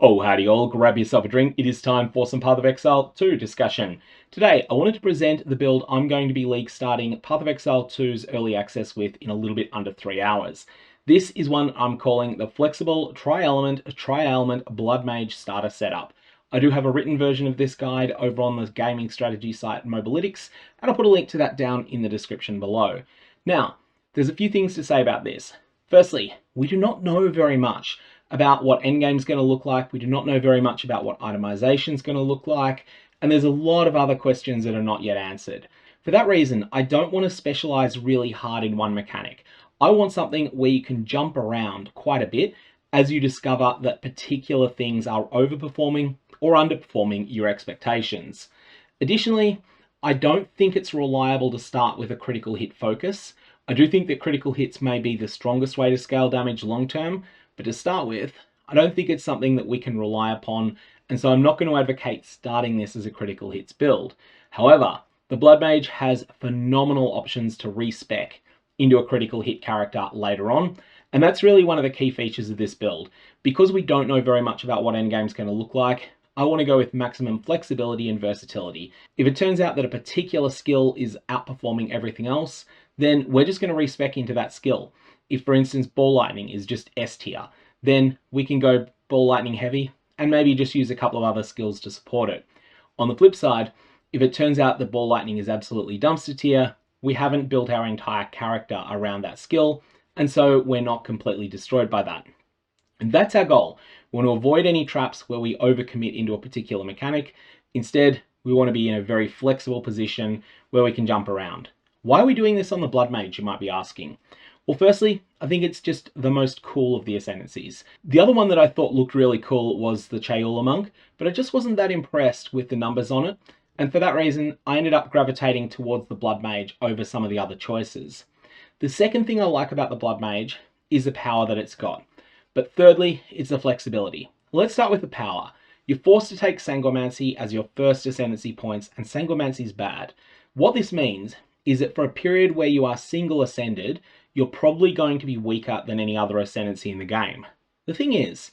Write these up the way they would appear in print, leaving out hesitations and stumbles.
Oh, howdy all, grab yourself a drink. It is time for some Path of Exile 2 discussion. Today, I wanted to present the build I'm going to be league starting Path of Exile 2's early access with in a little bit under 3 hours. This is one I'm calling the flexible Tri-Ailment Blood Mage starter setup. I do have a written version of this guide over on the gaming strategy site Mobalytics, and I'll put a link to that down in the description below. Now, there's a few things to say about this. Firstly, we do not know very much about what endgame is going to look like. We do not know very much about what itemization is going to look like, and there's a lot of other questions that are not yet answered. For that reason, I don't want to specialize really hard in one mechanic. I want something where you can jump around quite a bit as you discover that particular things are overperforming or underperforming your expectations. Additionally, I don't think it's reliable to start with a critical hit focus. I do think that critical hits may be the strongest way to scale damage long term, but to start with, I don't think it's something that we can rely upon, and so I'm not going to advocate starting this as a critical hits build. However, the Blood Mage has phenomenal options to respec into a critical hit character later on, and that's really one of the key features of this build. Because we don't know very much about what endgame's going to look like, I want to go with maximum flexibility and versatility. If it turns out that a particular skill is outperforming everything else, then we're just going to respec into that skill. If, for instance, Ball Lightning is just S tier, then we can go Ball Lightning heavy and maybe just use a couple of other skills to support it. On the flip side, if it turns out that Ball Lightning is absolutely dumpster tier, we haven't built our entire character around that skill, and so we're not completely destroyed by that. And that's our goal. We want to avoid any traps where we overcommit into a particular mechanic. Instead, we want to be in a very flexible position where we can jump around. Why are we doing this on the Blood Mage, you might be asking? Well, firstly, I think it's just the most cool of the Ascendancies. The other one that I thought looked really cool was the Tri-Ailment, but I just wasn't that impressed with the numbers on it, and for that reason, I ended up gravitating towards the Blood Mage over some of the other choices. The second thing I like about the Blood Mage is the power that it's got, but thirdly, it's the flexibility. Let's start with the power. You're forced to take Sanguimancy as your first Ascendancy points, and Sanguimancy is bad. What this means is that for a period where you are single ascended, you're probably going to be weaker than any other Ascendancy in the game. The thing is,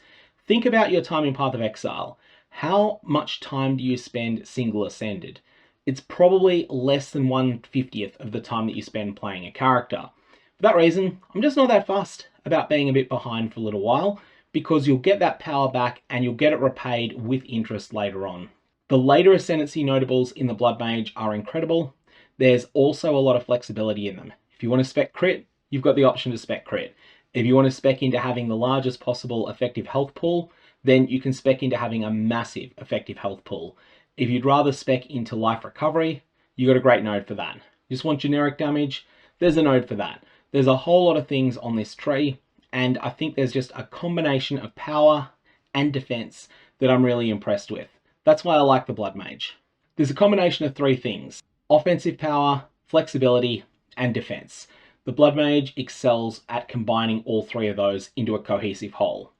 think about your time in Path of Exile. How much time do you spend single ascended? It's probably less than 1/50th of the time that you spend playing a character. For that reason, I'm just not that fussed about being a bit behind for a little while, because you'll get that power back and you'll get it repaid with interest later on. The later Ascendancy Notables in the Blood Mage are incredible. There's also a lot of flexibility in them. If you want to spec crit, you've got the option to spec crit. If you want to spec into having the largest possible effective health pool, then you can spec into having a massive effective health pool. If you'd rather spec into life recovery, you got a great node for that. You just want generic damage, there's a node for that. There's a whole lot of things on this tree, and I think there's just a combination of power and defense that I'm really impressed with. That's why I like the Blood Mage. There's a combination of three things: offensive power, flexibility, and defense. The Blood Mage excels at combining all three of those into a cohesive whole.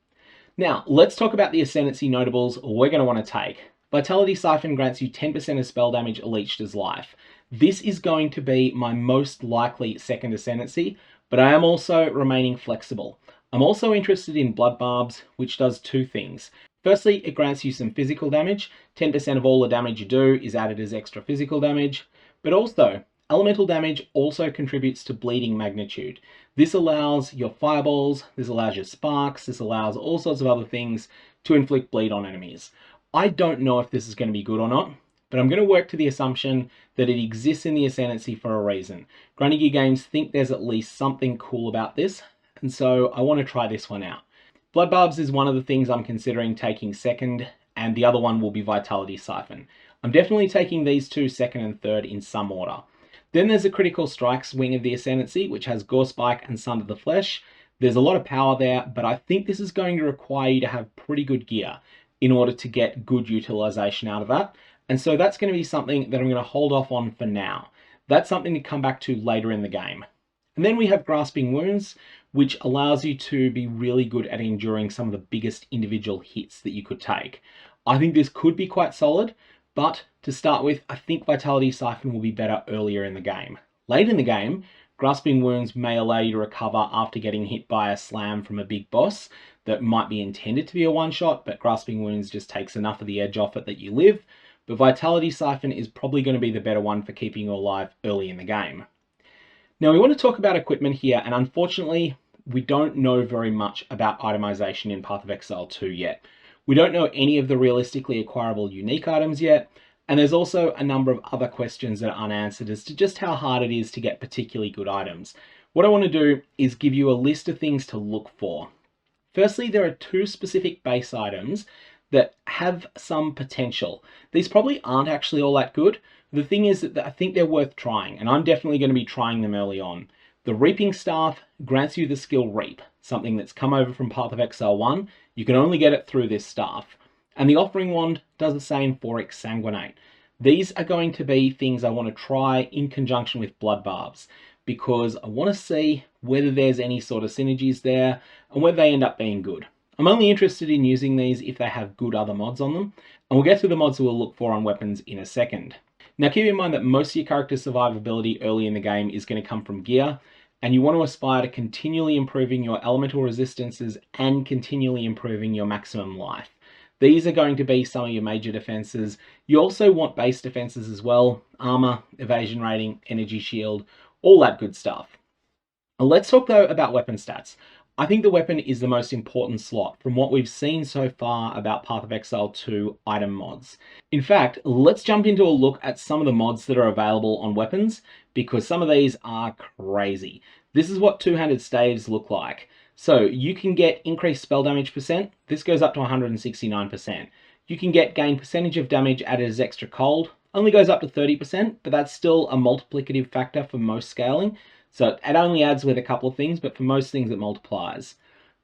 Now, let's talk about the Ascendancy Notables we're going to want to take. Vitality Siphon grants you 10% of spell damage leached as life. This is going to be my most likely second Ascendancy, but I am also remaining flexible. I'm also interested in Blood Barbs, which does two things. Firstly, it grants you some physical damage. 10% of all the damage you do is added as extra physical damage, but also elemental damage also contributes to bleeding magnitude. This allows your fireballs, this allows your sparks, this allows all sorts of other things to inflict bleed on enemies. I don't know if this is going to be good or not, but I'm going to work to the assumption that it exists in the Ascendancy for a reason. Grinding Gear Games think there's at least something cool about this, and so I want to try this one out. Blood Barbs is one of the things I'm considering taking second, and the other one will be Vitality Siphon. I'm definitely taking these two second and third in some order. Then there's the Critical Strikes wing of the Ascendancy, which has Gore Spike and Sun to the Flesh. There's a lot of power there, but I think this is going to require you to have pretty good gear in order to get good utilization out of that. And so that's going to be something that I'm going to hold off on for now. That's something to come back to later in the game. And then we have Grasping Wounds, which allows you to be really good at enduring some of the biggest individual hits that you could take. I think this could be quite solid, but to start with, I think Vitality Siphon will be better earlier in the game. Late in the game, Grasping Wounds may allow you to recover after getting hit by a slam from a big boss that might be intended to be a one-shot, but Grasping Wounds just takes enough of the edge off it that you live. But Vitality Siphon is probably going to be the better one for keeping you alive early in the game. Now we want to talk about equipment here, and unfortunately we don't know very much about itemization in Path of Exile 2 yet. We don't know any of the realistically acquirable unique items yet, and there's also a number of other questions that are unanswered as to just how hard it is to get particularly good items. What I want to do is give you a list of things to look for. Firstly, there are 2 specific base items that have some potential. These probably aren't actually all that good. The thing is that I think they're worth trying, and I'm definitely going to be trying them early on. The Reaping Staff grants you the skill Reap, something that's come over from Path of Exile 1. You can only get it through this staff. And the Offering Wand does the same for Exsanguinate. These are going to be things I want to try in conjunction with Blood Barbs, because I want to see whether there's any sort of synergies there and whether they end up being good. I'm only interested in using these if they have good other mods on them, and we'll get to the mods we'll look for on weapons in a second. Now keep in mind that most of your character's survivability early in the game is going to come from gear, and you want to aspire to continually improving your elemental resistances and continually improving your maximum life. These are going to be some of your major defenses. You also want base defenses as well: armor, evasion rating, energy shield, all that good stuff. Let's talk though about weapon stats. I think the weapon is the most important slot from what we've seen so far about Path of Exile 2 item mods. In fact, let's jump into a look at some of the mods that are available on weapons, because some of these are crazy. This is what two-handed staves look like. So you can get increased spell damage percent. This goes up to 169%. You can get gain percentage of damage added as extra cold. Only goes up to 30%, but that's still a multiplicative factor for most scaling. So it only adds with a couple of things, but for most things it multiplies.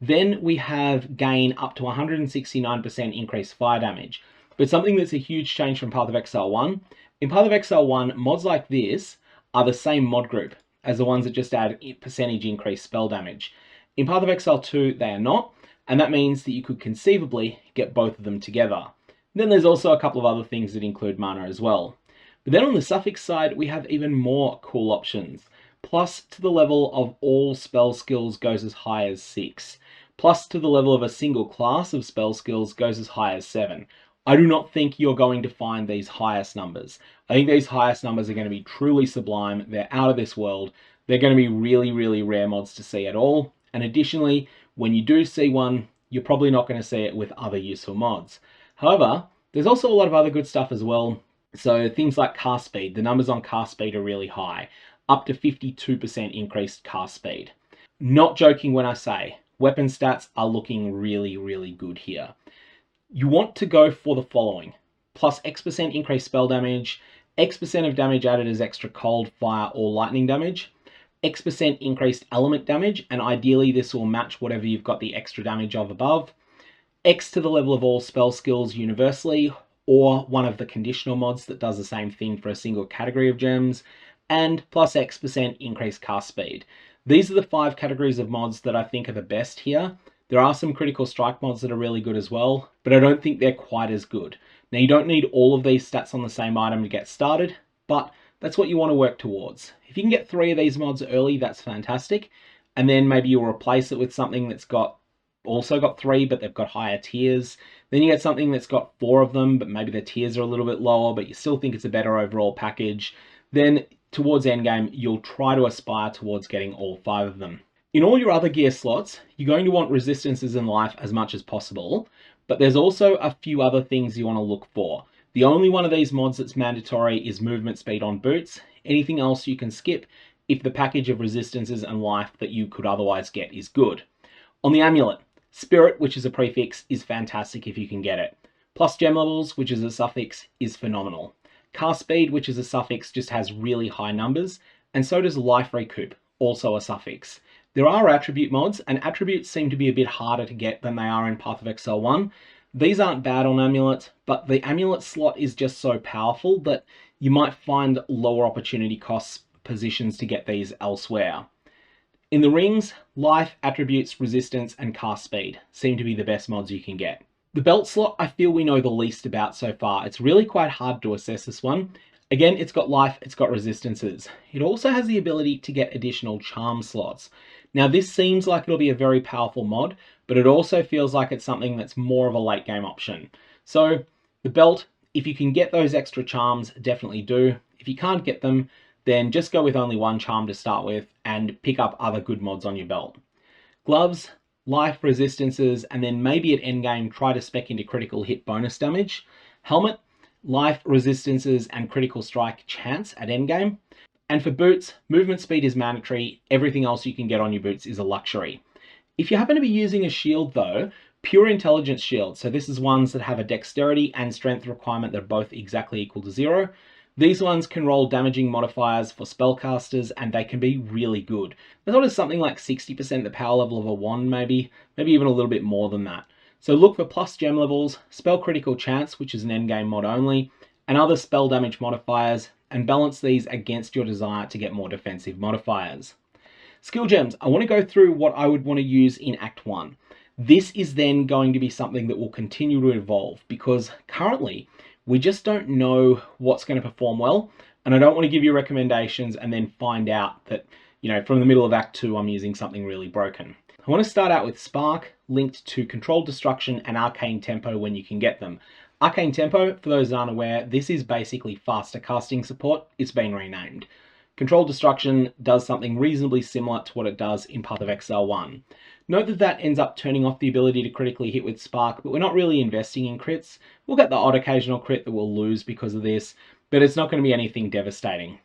Then we have gain up to 169% increased fire damage. But something that's a huge change from Path of Exile 1. In Path of Exile 1, mods like this are the same mod group as the ones that just add percentage increased spell damage. In Path of Exile 2, they are not, and that means that you could conceivably get both of them together. Then there's also a couple of other things that include mana as well. But then on the suffix side, we have even more cool options. Plus to the level of all spell skills goes as high as 6. Plus to the level of a single class of spell skills goes as high as 7. I do not think you're going to find these highest numbers. I think these highest numbers are going to be truly sublime. They're out of this world. They're going to be really, really rare mods to see at all. And additionally, when you do see one, you're probably not going to see it with other useful mods. However, there's also a lot of other good stuff as well. So things like cast speed. The numbers on cast speed are really high. Up to 52% increased cast speed. Not joking when I say weapon stats are looking really, really good here. You want to go for the following: plus X% increased spell damage, X% of damage added as extra cold, fire, or lightning damage, X% increased element damage, and ideally this will match whatever you've got the extra damage of above, X to the level of all spell skills universally, or one of the conditional mods that does the same thing for a single category of gems, and plus X% increased cast speed. These are the 5 categories of mods that I think are the best here. There are some critical strike mods that are really good as well, but I don't think they're quite as good. Now you don't need all of these stats on the same item to get started, but that's what you want to work towards. If you can get 3 of these mods early, that's fantastic. And then maybe you'll replace it with something that's also got 3, but they've got higher tiers. Then you get something that's got 4 of them, but maybe the tiers are a little bit lower, but you still think it's a better overall package. Then towards endgame, you'll try to aspire towards getting all 5 of them. In all your other gear slots, you're going to want resistances in life as much as possible, but there's also a few other things you want to look for. The only one of these mods that's mandatory is movement speed on boots. Anything else you can skip if the package of resistances and life that you could otherwise get is good. On the amulet, Spirit, which is a prefix, is fantastic if you can get it. Plus gem levels, which is a suffix, is phenomenal. Cast speed, which is a suffix, just has really high numbers, and so does life recoup, also a suffix. There are attribute mods, and attributes seem to be a bit harder to get than they are in Path of Exile 1. These aren't bad on amulet, but the amulet slot is just so powerful that you might find lower opportunity costs positions to get these elsewhere. In the rings, life, attributes, resistance, and cast speed seem to be the best mods you can get. The belt slot I feel we know the least about so far. It's really quite hard to assess this one. Again, it's got life, it's got resistances. It also has the ability to get additional charm slots. Now this seems like it'll be a very powerful mod, but it also feels like it's something that's more of a late game option. So the belt, if you can get those extra charms, definitely do. If you can't get them, then just go with only one charm to start with and pick up other good mods on your belt. Gloves, life, resistances, and then maybe at endgame try to spec into critical hit bonus damage. Helmet, life, resistances, and critical strike chance at endgame. And for boots, movement speed is mandatory. Everything else you can get on your boots is a luxury. If you happen to be using a shield though, pure intelligence shield, so this is ones that have a dexterity and strength requirement that are both exactly equal to 0. These ones can roll damaging modifiers for spellcasters and they can be really good. They're sort of something like 60% the power level of a wand maybe even a little bit more than that. So look for plus gem levels, spell critical chance, which is an endgame mod only, and other spell damage modifiers, and balance these against your desire to get more defensive modifiers. Skill gems, I want to go through what I would want to use in Act 1. This is then going to be something that will continue to evolve because currently we just don't know what's going to perform well, and I don't want to give you recommendations and then find out that, from the middle of Act 2 I'm using something really broken. I want to start out with Spark, linked to Controlled Destruction and Arcane Tempo when you can get them. Arcane Tempo, for those that aren't aware, this is basically faster casting support. It's been renamed. Controlled Destruction does something reasonably similar to what it does in Path of Exile 1. Note that that ends up turning off the ability to critically hit with Spark, but we're not really investing in crits. We'll get the odd occasional crit that we'll lose because of this, but it's not going to be anything devastating.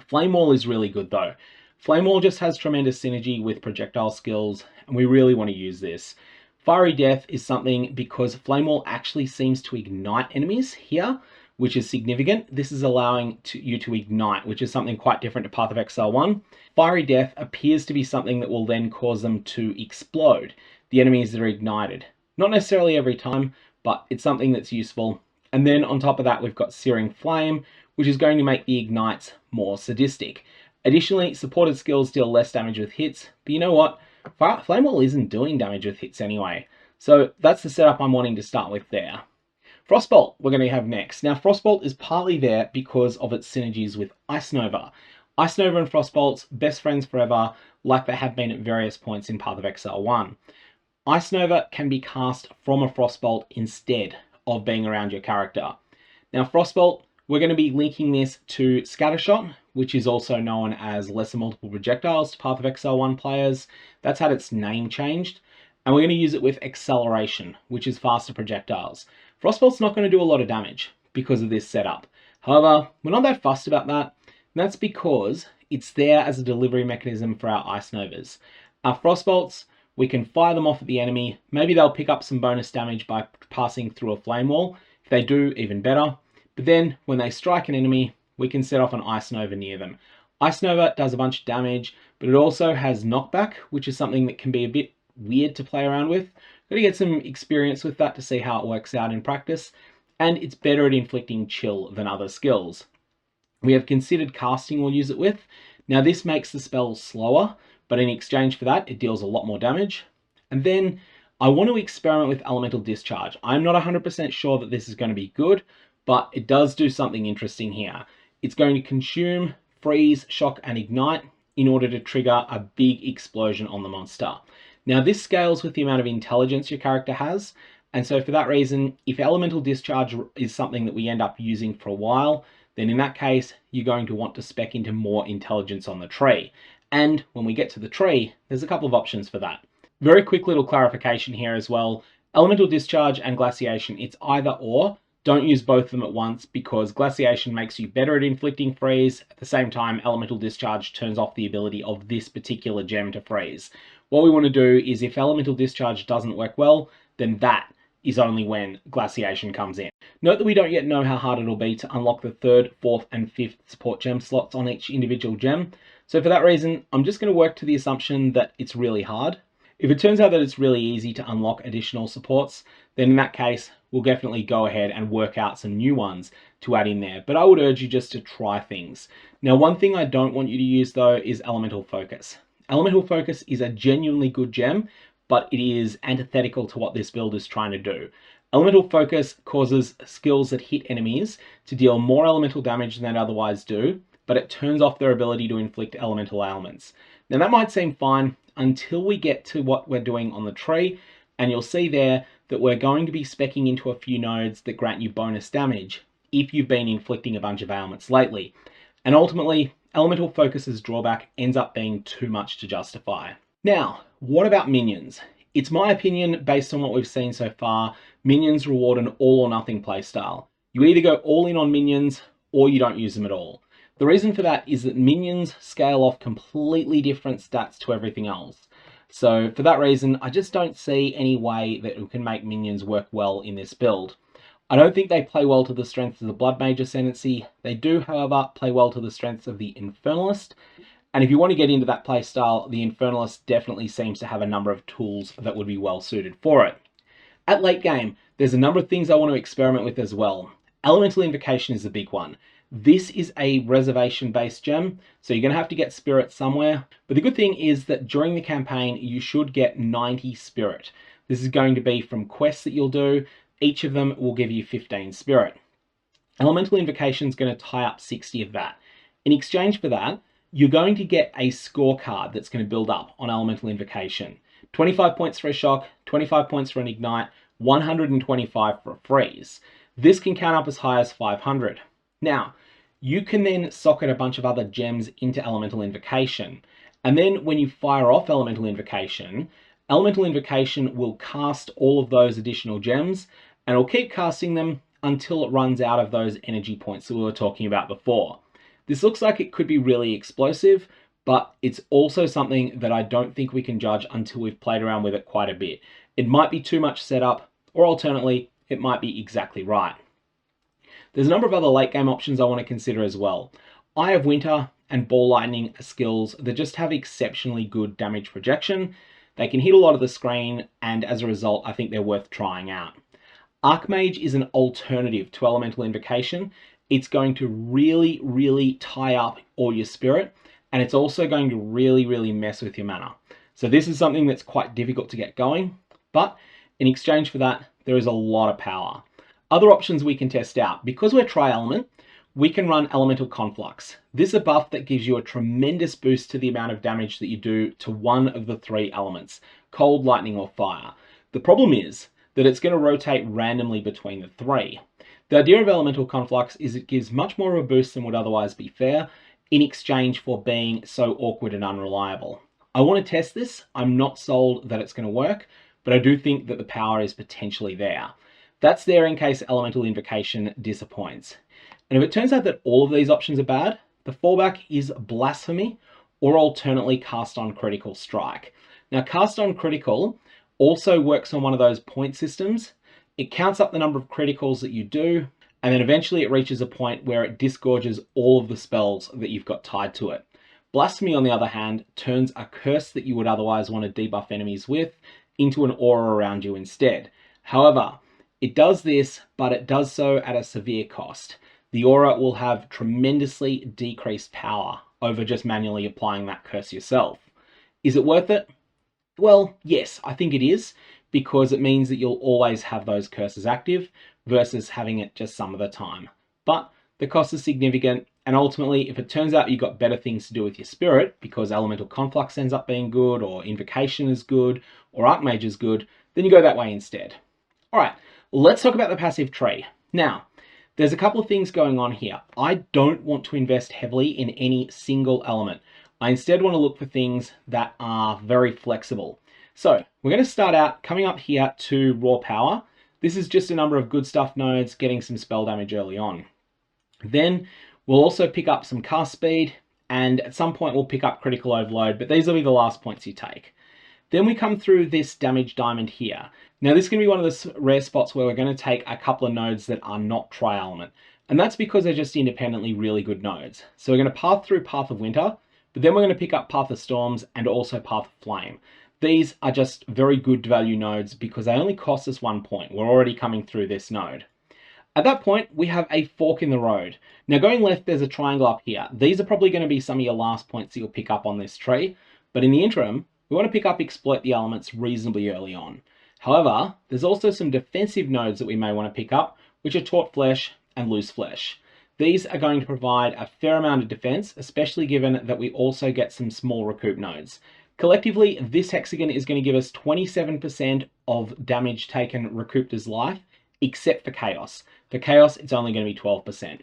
Flame Wall is really good though. Flame Wall just has tremendous synergy with projectile skills, and we really want to use this. Fiery Death is something because Flame Wall actually seems to ignite enemies here, which is significant. This is allowing you to ignite, which is something quite different to Path of Exile 1. Fiery Death appears to be something that will then cause them to explode, the enemies that are ignited. Not necessarily every time, but it's something that's useful. And then on top of that, we've got Searing Flame, which is going to make the ignites more sadistic. Additionally, supported skills deal less damage with hits, but you know what? Flame Wall isn't doing damage with hits anyway. So that's the setup I'm wanting to start with there. Frostbolt we're going to have next. Now Frostbolt is partly there because of its synergies with Ice Nova. Ice Nova and Frostbolt's best friends forever, like they have been at various points in Path of Exile 1. Ice Nova can be cast from a Frostbolt instead of being around your character. Now Frostbolt, we're going to be linking this to Scattershot, which is also known as Lesser Multiple Projectiles to Path of Exile 1 players. That's had its name changed. And we're going to use it with Acceleration, which is faster projectiles. Frostbolt's not going to do a lot of damage because of this setup. However, we're not that fussed about that. And that's because it's there as a delivery mechanism for our Ice Novas. Our Frostbolts, we can fire them off at the enemy. Maybe they'll pick up some bonus damage by passing through a flame wall. If they do, even better. But then when they strike an enemy, we can set off an Ice Nova near them. Ice Nova does a bunch of damage, but it also has knockback, which is something that can be a bit weird to play around with. Got to get some experience with that to see how it works out in practice, and it's better at inflicting chill than other skills. We have considered casting we'll use it with. Now this makes the spell slower, but in exchange for that it deals a lot more damage. And then I want to experiment with Elemental Discharge. I'm not 100% sure that this is going to be good, but it does do something interesting here. It's going to consume, freeze, shock, and ignite in order to trigger a big explosion on the monster. Now this scales with the amount of intelligence your character has, and so for that reason, if Elemental Discharge is something that we end up using for a while, then in that case, you're going to want to spec into more intelligence on the tree. And when we get to the tree, there's a couple of options for that. Very quick little clarification here as well. Elemental Discharge and Glaciation, it's either or. Don't use both of them at once because Glaciation makes you better at inflicting freeze. At the same time, Elemental Discharge turns off the ability of this particular gem to freeze. What we want to do is if Elemental Discharge doesn't work well, then that is only when Glaciation comes in. Note that we don't yet know how hard it'll be to unlock the 3rd, 4th, and 5th support gem slots on each individual gem. So for that reason, I'm just going to work to the assumption that it's really hard. If it turns out that it's really easy to unlock additional supports, then in that case, we'll definitely go ahead and work out some new ones to add in there. But I would urge you just to try things. Now, one thing I don't want you to use though is Elemental Focus. Elemental Focus is a genuinely good gem, but it is antithetical to what this build is trying to do. Elemental Focus causes skills that hit enemies to deal more elemental damage than they otherwise do, but it turns off their ability to inflict elemental ailments. Now that might seem fine until we get to what we're doing on the tree, and you'll see there that we're going to be speccing into a few nodes that grant you bonus damage if you've been inflicting a bunch of ailments lately. And ultimately, Elemental Focus's drawback ends up being too much to justify. Now, what about minions? It's my opinion, based on what we've seen so far, minions reward an all or nothing playstyle. You either go all in on minions or you don't use them at all. The reason for that is that minions scale off completely different stats to everything else. So for that reason, I just don't see any way that we can make minions work well in this build. I don't think they play well to the strengths of the Blood Mage Ascendancy. They do, however, play well to the strengths of the Infernalist. And if you want to get into that playstyle, the Infernalist definitely seems to have a number of tools that would be well suited for it. At late game, there's a number of things I want to experiment with as well. Elemental Invocation is a big one. This is a reservation-based gem, so you're going to have to get spirit somewhere. But the good thing is that during the campaign, you should get 90 spirit. This is going to be from quests that you'll do. Each of them will give you 15 spirit. Elemental Invocation is going to tie up 60 of that. In exchange for that, you're going to get a scorecard that's going to build up on Elemental Invocation. 25 points for a shock, 25 points for an ignite, 125 for a freeze. This can count up as high as 500. Now, you can then socket a bunch of other gems into Elemental Invocation. And then when you fire off Elemental Invocation will cast all of those additional gems, and it'll keep casting them until it runs out of those energy points that we were talking about before. This looks like it could be really explosive, but it's also something that I don't think we can judge until we've played around with it quite a bit. It might be too much setup, or alternately, it might be exactly right. There's a number of other late game options I want to consider as well. Eye of Winter and Ball Lightning are skills that just have exceptionally good damage projection. They can hit a lot of the screen, and as a result, I think they're worth trying out. Archmage is an alternative to Elemental Invocation. It's going to really, really tie up all your spirit, and it's also going to really, really mess with your mana. So this is something that's quite difficult to get going, but in exchange for that, there is a lot of power. Other options we can test out. Because we're Tri-Ailment, we can run Elemental Conflux. This is a buff that gives you a tremendous boost to the amount of damage that you do to one of the three elements, cold, lightning, or fire. The problem is that it's going to rotate randomly between the three. The idea of Elemental Conflux is it gives much more of a boost than would otherwise be fair in exchange for being so awkward and unreliable. I want to test this. I'm not sold that it's going to work, but I do think that the power is potentially there. That's there in case Elemental Invocation disappoints. And if it turns out that all of these options are bad, the fallback is Blasphemy, or alternately Cast on Critical Strike. Now, Cast on Critical also works on one of those point systems. It counts up the number of criticals that you do, and then eventually it reaches a point where it disgorges all of the spells that you've got tied to it. Blasphemy, on the other hand, turns a curse that you would otherwise want to debuff enemies with into an aura around you instead. However, it does this, but it does so at a severe cost. The aura will have tremendously decreased power over just manually applying that curse yourself. Is it worth it? Well, yes, I think it is, because it means that you'll always have those curses active versus having it just some of the time. But the cost is significant, and ultimately, if it turns out you've got better things to do with your spirit, because Elemental Conflux ends up being good, or Invocation is good, or Archmage is good, then you go that way instead. Alright, let's talk about the passive tree. Now, there's a couple of things going on here. I don't want to invest heavily in any single element. I instead want to look for things that are very flexible. So we're going to start out coming up here to raw power. This is just a number of good stuff nodes getting some spell damage early on. Then we'll also pick up some cast speed, and at some point we'll pick up critical overload, but these will be the last points you take. Then we come through this damage diamond here. Now this is going to be one of the rare spots where we're going to take a couple of nodes that are not Tri-Ailment, and that's because they're just independently really good nodes. So we're going to path through Path of Winter, but then we're going to pick up Path of Storms and also Path of Flame. These are just very good value nodes because they only cost us 1 point. We're already coming through this node. At that point, we have a fork in the road. Now going left, there's a triangle up here. These are probably going to be some of your last points that you'll pick up on this tree, but in the interim, we want to pick up Exploit the Elements reasonably early on. However, there's also some defensive nodes that we may want to pick up, which are Taut Flesh and Loose Flesh. These are going to provide a fair amount of defense, especially given that we also get some small recoup nodes. Collectively, this hexagon is going to give us 27% of damage taken recouped as life, except for Chaos. For Chaos, it's only going to be 12%.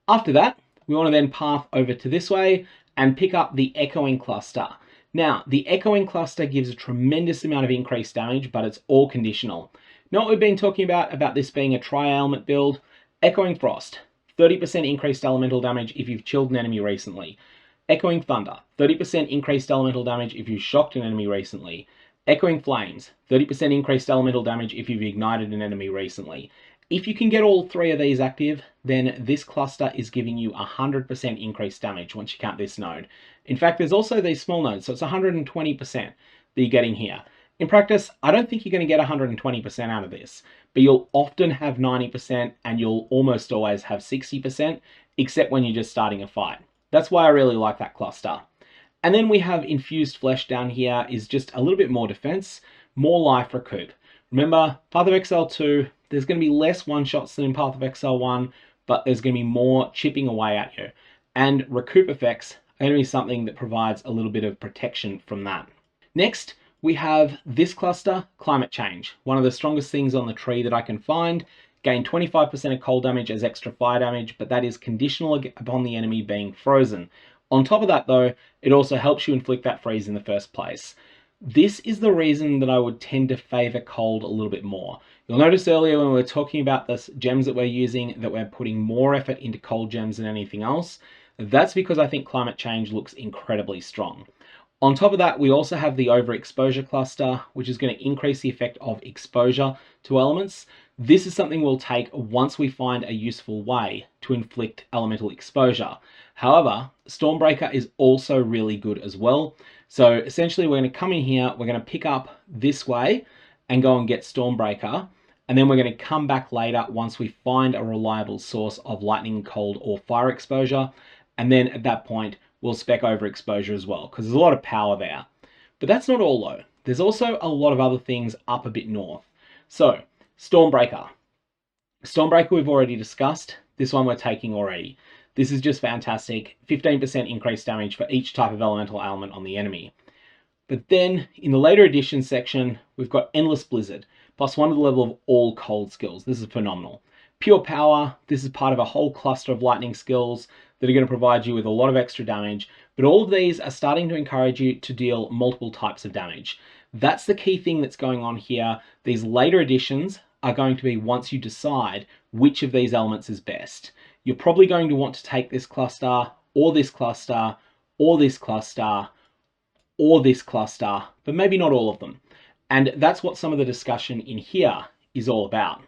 After that, we want to then path over to this way and pick up the Echoing Cluster. Now, the Echoing Cluster gives a tremendous amount of increased damage, but it's all conditional. Now what we've been talking about this being a Tri-Ailment build, Echoing Frost, 30% increased elemental damage if you've chilled an enemy recently. Echoing Thunder, 30% increased elemental damage if you've shocked an enemy recently. Echoing Flames, 30% increased elemental damage if you've ignited an enemy recently. If you can get all three of these active, then this cluster is giving you 100% increased damage once you count this node. In fact, there's also these small nodes, so it's 120% that you're getting here. In practice, I don't think you're going to get 120% out of this, but you'll often have 90% and you'll almost always have 60%, except when you're just starting a fight. That's why I really like that cluster. And then we have Infused Flesh down here is just a little bit more defense, more life recoup. Remember, Path of Exile 2, there's going to be less one-shots than in Path of Exile 1, but there's going to be more chipping away at you. And recoup effects are going to be something that provides a little bit of protection from that. Next, we have this cluster, Climate Change, one of the strongest things on the tree that I can find. Gain 25% of cold damage as extra fire damage, but that is conditional upon the enemy being frozen. On top of that though, it also helps you inflict that freeze in the first place. This is the reason that I would tend to favor cold a little bit more. You'll notice earlier when we were talking about the gems that we're using, that we're putting more effort into cold gems than anything else. That's because I think Climate Change looks incredibly strong. On top of that, we also have the Overexposure cluster, which is going to increase the effect of exposure to elements. This is something we'll take once we find a useful way to inflict elemental exposure. However, Stormbreaker is also really good as well. So essentially we're going to come in here, we're going to pick up this way and go and get Stormbreaker. And then we're going to come back later once we find a reliable source of lightning, cold, or fire exposure. And then at that point, we'll spec Overexposure as well, because there's a lot of power there. But that's not all though. There's also a lot of other things up a bit north. So, Stormbreaker. Stormbreaker we've already discussed. This one we're taking already. This is just fantastic. 15% increased damage for each type of elemental ailment on the enemy. But then, in the later editions section, we've got Endless Blizzard, +1 to the level of all cold skills. This is phenomenal. Pure Power, this is part of a whole cluster of lightning skills that are going to provide you with a lot of extra damage, but all of these are starting to encourage you to deal multiple types of damage. That's the key thing that's going on here. These later editions are going to be once you decide which of these elements is best. You're probably going to want to take this cluster, or this cluster, or this cluster, or this cluster, but maybe not all of them. And that's what some of the discussion in here is all about.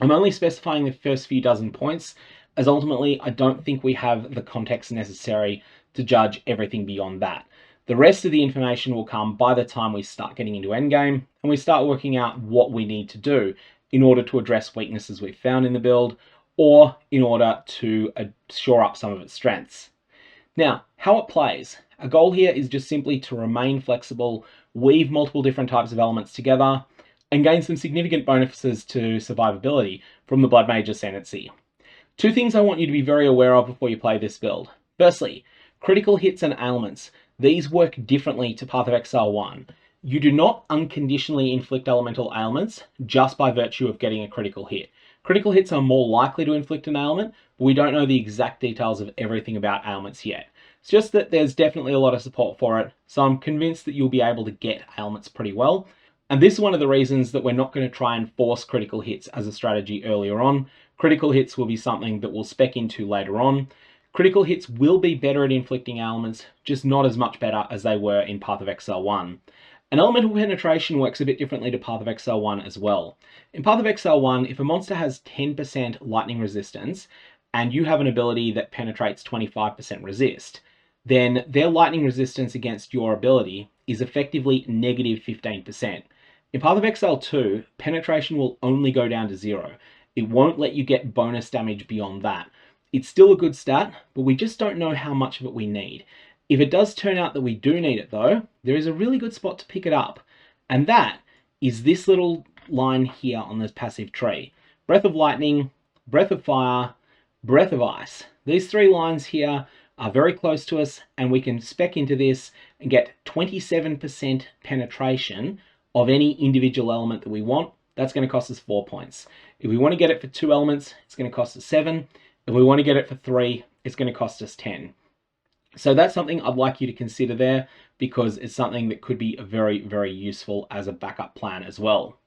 I'm only specifying the first few dozen points, as ultimately I don't think we have the context necessary to judge everything beyond that. The rest of the information will come by the time we start getting into endgame and we start working out what we need to do in order to address weaknesses we've found in the build, or in order to shore up some of its strengths. Now, how it plays. A goal here is just simply to remain flexible, weave multiple different types of elements together, and gain some significant bonuses to survivability from the Blood Mage Ascendancy. Two things I want you to be very aware of before you play this build. Firstly, critical hits and ailments. These work differently to Path of Exile 1. You do not unconditionally inflict elemental ailments just by virtue of getting a critical hit. Critical hits are more likely to inflict an ailment, but we don't know the exact details of everything about ailments yet. It's just that there's definitely a lot of support for it, so I'm convinced that you'll be able to get ailments pretty well. And this is one of the reasons that we're not going to try and force critical hits as a strategy earlier on. Critical hits will be something that we'll spec into later on. Critical hits will be better at inflicting ailments, just not as much better as they were in Path of Exile 1. And elemental penetration works a bit differently to Path of Exile 1 as well. In Path of Exile 1, if a monster has 10% lightning resistance, and you have an ability that penetrates 25% resist, then their lightning resistance against your ability is effectively negative 15%. In Path of Exile 2, penetration will only go down to 0. It won't let you get bonus damage beyond that. It's still a good stat, but we just don't know how much of it we need. If it does turn out that we do need it though, there is a really good spot to pick it up, and that is this little line here on this passive tree. Breath of Lightning, Breath of Fire, Breath of Ice. These 3 lines here are very close to us, and we can spec into this and get 27% penetration of any individual element that we want. That's going to cost us 4 points. If we want to get it for 2 elements, it's going to cost us 7. If we want to get it for 3, it's going to cost us 10. So that's something I'd like you to consider there, because it's something that could be very, very useful as a backup plan as well.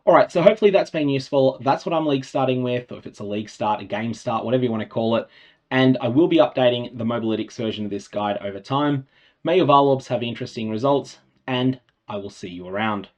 All right, so hopefully that's been useful. That's what I'm league starting with, or if it's a league start, a game start, whatever you want to call it. And I will be updating the Mobalytics version of this guide over time. May your Varlorbs have interesting results, and I will see you around.